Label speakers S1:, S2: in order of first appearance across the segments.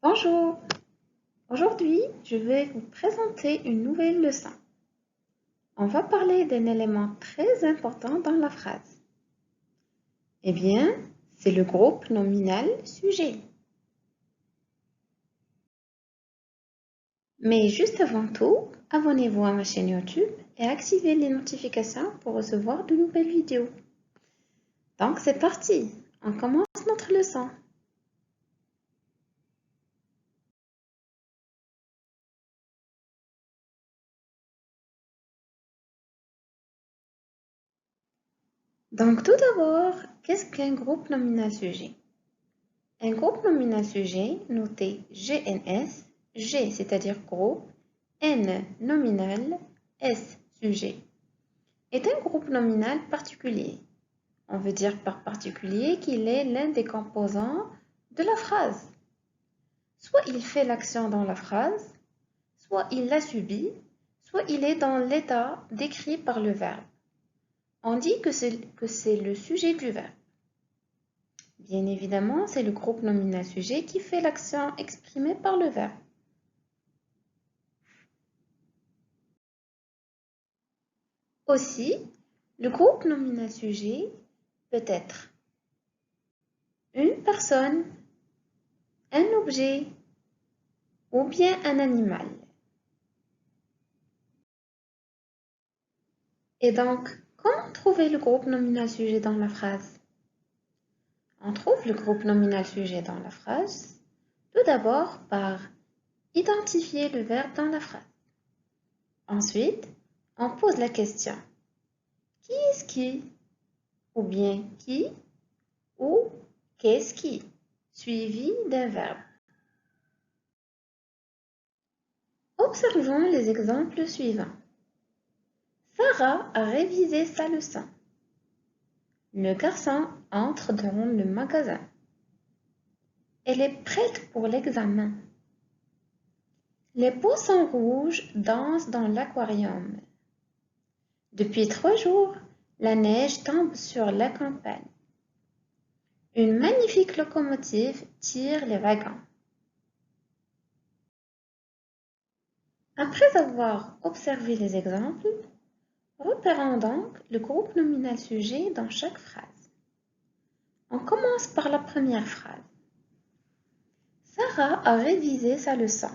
S1: Bonjour, aujourd'hui je vais vous présenter une nouvelle leçon. On va parler d'un élément très important dans la phrase. Eh bien, c'est le groupe nominal sujet. Mais juste avant tout, abonnez-vous à ma chaîne YouTube et activez les notifications pour recevoir de nouvelles vidéos. Donc c'est parti, on commence notre leçon. Donc tout d'abord, qu'est-ce qu'un groupe nominal sujet? Un groupe nominal sujet, noté GNS, G c'est-à-dire groupe, N nominal, S sujet, est un groupe nominal particulier. On veut dire par particulier qu'il est l'un des composants de la phrase. Soit il fait l'action dans la phrase, soit il la subit, soit il est dans l'état décrit par le verbe. On dit que c'est le sujet du verbe. Bien évidemment, c'est le groupe nominal sujet qui fait l'action exprimée par le verbe. Aussi, le groupe nominal sujet peut être une personne, un objet ou bien un animal. Et donc, comment trouver le groupe nominal sujet dans la phrase? On trouve le groupe nominal sujet dans la phrase tout d'abord par identifier le verbe dans la phrase. Ensuite, on pose la question qui est-ce qui? Ou bien qui ou qu'est-ce qui? Suivi d'un verbe. Observons les exemples suivants. Sarah a révisé sa leçon. Le garçon entre dans le magasin. Elle est prête pour l'examen. Les poissons rouges dansent dans l'aquarium. Depuis 3 jours, la neige tombe sur la campagne. Une magnifique locomotive tire les wagons. Après avoir observé les exemples, repérons donc le groupe nominal sujet dans chaque phrase. On commence par la première phrase. Sarah a révisé sa leçon.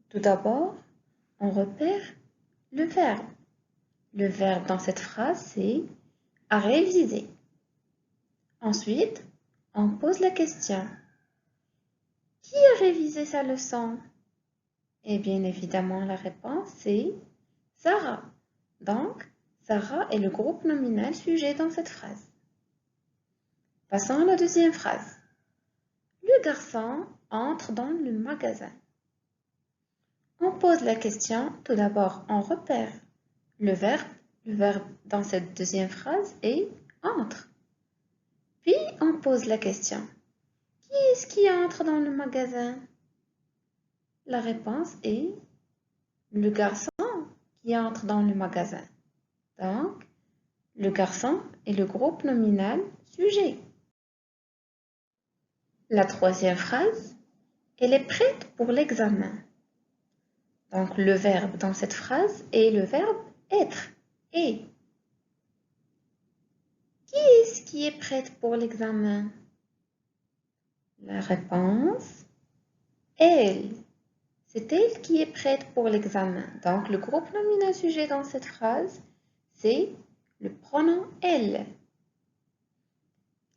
S1: Tout d'abord, on repère le verbe. Le verbe dans cette phrase, c'est « à réviser ». Ensuite, on pose la question. Qui a révisé sa leçon? Et bien évidemment, la réponse, c'est Sarah. Donc, Sarah est le groupe nominal sujet dans cette phrase. Passons à la deuxième phrase. Le garçon entre dans le magasin. On pose la question, tout d'abord on repère le verbe. Le verbe dans cette deuxième phrase est entre. Puis on pose la question, qui est-ce qui entre dans le magasin? La réponse est le garçon qui entre dans le magasin. Donc, le garçon est le groupe nominal sujet. La troisième phrase, elle est prête pour l'examen. Donc, le verbe dans cette phrase est le verbe être. Et qui est-ce qui est prête pour l'examen? La réponse, elle. C'est elle qui est prête pour l'examen. Donc, le groupe nominal sujet dans cette phrase, c'est le pronom elle.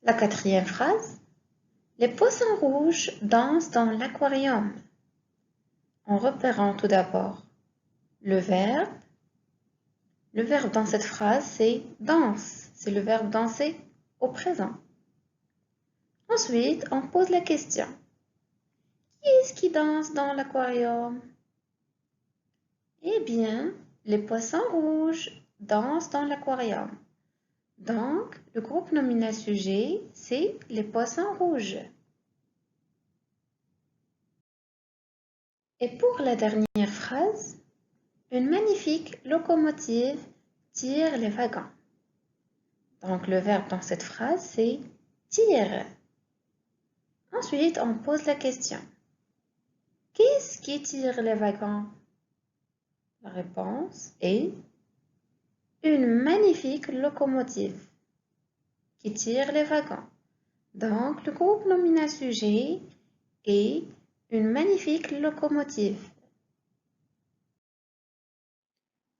S1: La quatrième phrase, les poissons rouges dansent dans l'aquarium. En repérant tout d'abord le verbe. Le verbe dans cette phrase, c'est danse. C'est le verbe danser au présent. Ensuite, on pose la question. Qui est-ce qui danse dans l'aquarium? Eh bien, les poissons rouges dansent dans l'aquarium. Donc, le groupe nominal sujet, c'est les poissons rouges. Et pour la dernière phrase, une magnifique locomotive tire les wagons. Donc, le verbe dans cette phrase, c'est tire. Ensuite, on pose la question. Qu'est-ce qui tire les wagons? La réponse est une magnifique locomotive qui tire les wagons. Donc, le groupe nominal sujet est une magnifique locomotive.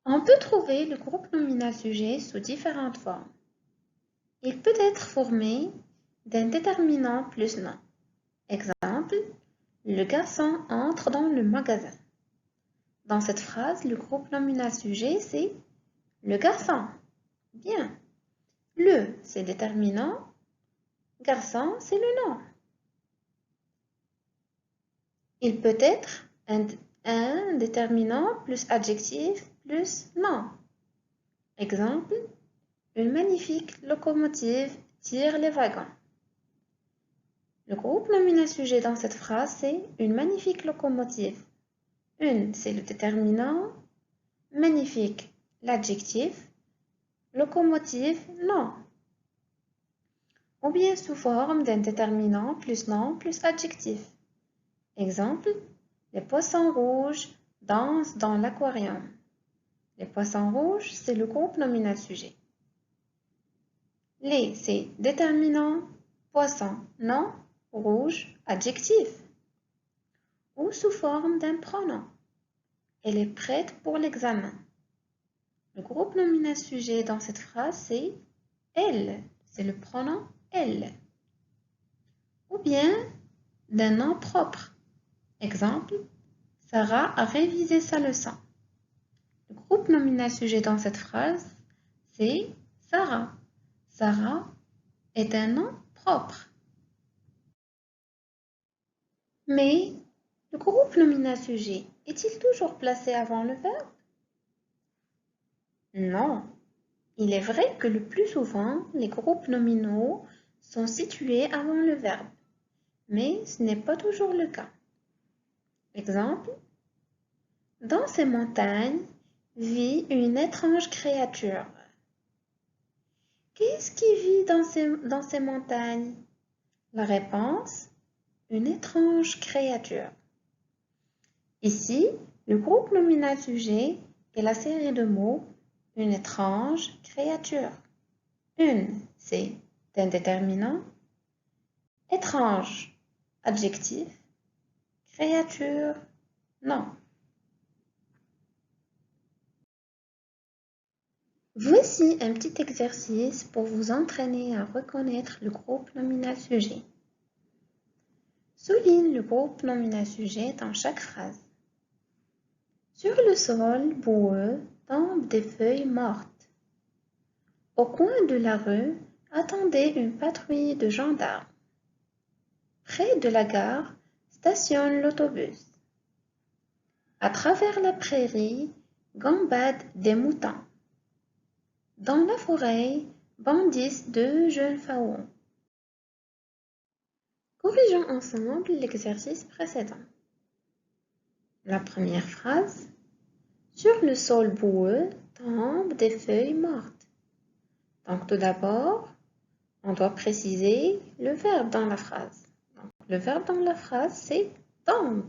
S1: On peut trouver le groupe nominal sujet sous différentes formes. Il peut être formé d'un déterminant plus nom. Exemple, le garçon entre dans le magasin. Dans cette phrase, le groupe nominal sujet, c'est le garçon. Bien. Le, c'est déterminant. Garçon, c'est le nom. Il peut être un déterminant plus adjectif plus nom. Exemple, une magnifique locomotive tire les wagons. Le groupe nominal sujet dans cette phrase, c'est une magnifique locomotive. Une, c'est le déterminant. Magnifique, l'adjectif. Locomotive, nom. Ou bien sous forme d'un déterminant plus nom plus adjectif. Exemple, les poissons rouges dansent dans l'aquarium. Les poissons rouges, c'est le groupe nominal sujet. Les, c'est déterminant, poisson, nom, rouge, adjectif. Ou sous forme d'un pronom. Elle est prête pour l'examen. Le groupe nominal sujet dans cette phrase, c'est elle. C'est le pronom elle. Ou bien d'un nom propre. Exemple, Sarah a révisé sa leçon. Le groupe nominal sujet dans cette phrase, c'est Sarah. Sarah est un nom propre. Mais le groupe nominal sujet est-il toujours placé avant le verbe? Non. Il est vrai que le plus souvent, les groupes nominaux sont situés avant le verbe, mais ce n'est pas toujours le cas. Exemple, dans ces montagnes vit une étrange créature. Qu'est-ce qui vit dans ces montagnes? La réponse, une étrange créature. Ici, le groupe nominal sujet est la série de mots une étrange créature. Une, c'est un déterminant. Étrange, adjectif. Créature, nom. Voici un petit exercice pour vous entraîner à reconnaître le groupe nominal sujet. Souligne le groupe nominal sujet dans chaque phrase. Sur le sol boueux tombent des feuilles mortes. Au coin de la rue attendait une patrouille de gendarmes. Près de la gare stationne l'autobus. À travers la prairie gambadent des moutons. Dans la forêt bondissent deux jeunes faons. Corrigeons ensemble l'exercice précédent. La première phrase. Sur le sol boueux tombent des feuilles mortes. Donc tout d'abord, on doit préciser le verbe dans la phrase. Donc, le verbe dans la phrase, c'est tombe.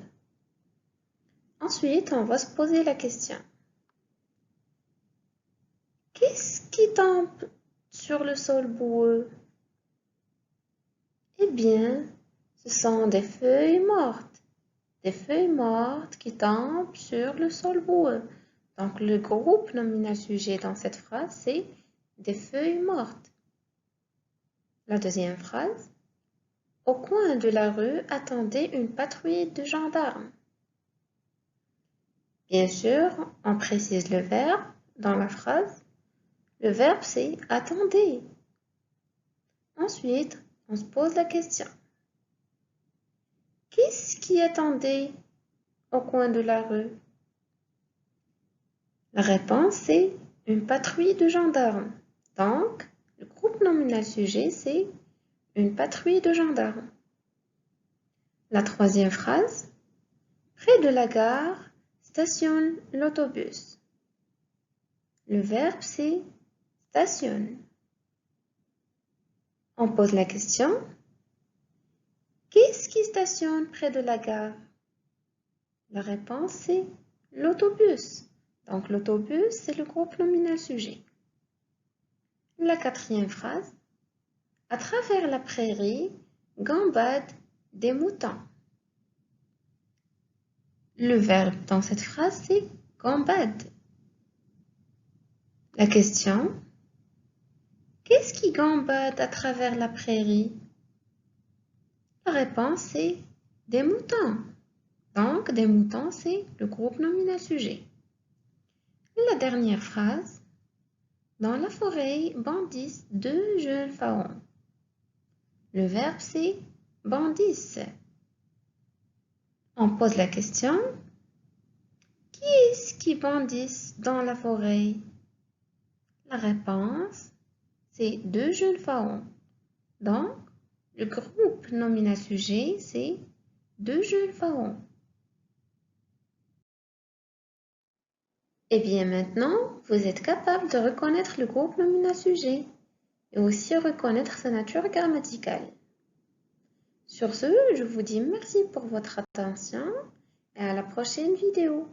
S1: Ensuite, on va se poser la question. Qu'est-ce qui tombe sur le sol boueux? Eh bien, ce sont des feuilles mortes. Des feuilles mortes qui tombent sur le sol boueux. Donc, le groupe nominal sujet dans cette phrase, c'est des feuilles mortes. La deuxième phrase. Au coin de la rue attendait une patrouille de gendarmes. Bien sûr, on précise le verbe dans la phrase. Le verbe, c'est attendez. Ensuite, on se pose la question. Qu'est-ce qui attendait au coin de la rue? La réponse, c'est une patrouille de gendarmes. Donc, le groupe nominal sujet, c'est une patrouille de gendarmes. La troisième phrase. Près de la gare stationne l'autobus. Le verbe, c'est stationne. On pose la question. Qu'est-ce qui stationne près de la gare? La réponse, c'est l'autobus. Donc, l'autobus, c'est le groupe nominal sujet. La quatrième phrase. À travers la prairie, gambadent des moutons. Le verbe dans cette phrase, c'est gambade. La question. Qu'est-ce qui gambade à travers la prairie? La réponse est des moutons. Donc, des moutons, c'est le groupe nominal sujet. La dernière phrase. Dans la forêt bondissent deux jeunes pharaons. Le verbe, c'est bondissent. On pose la question. Qui est-ce qui bondissent dans la forêt? La réponse, c'est deux jeunes pharaons. Donc, le groupe nominal sujet, c'est deux jeunes pharaons. Et bien maintenant, vous êtes capable de reconnaître le groupe nominal sujet et aussi reconnaître sa nature grammaticale. Sur ce, je vous dis merci pour votre attention et à la prochaine vidéo.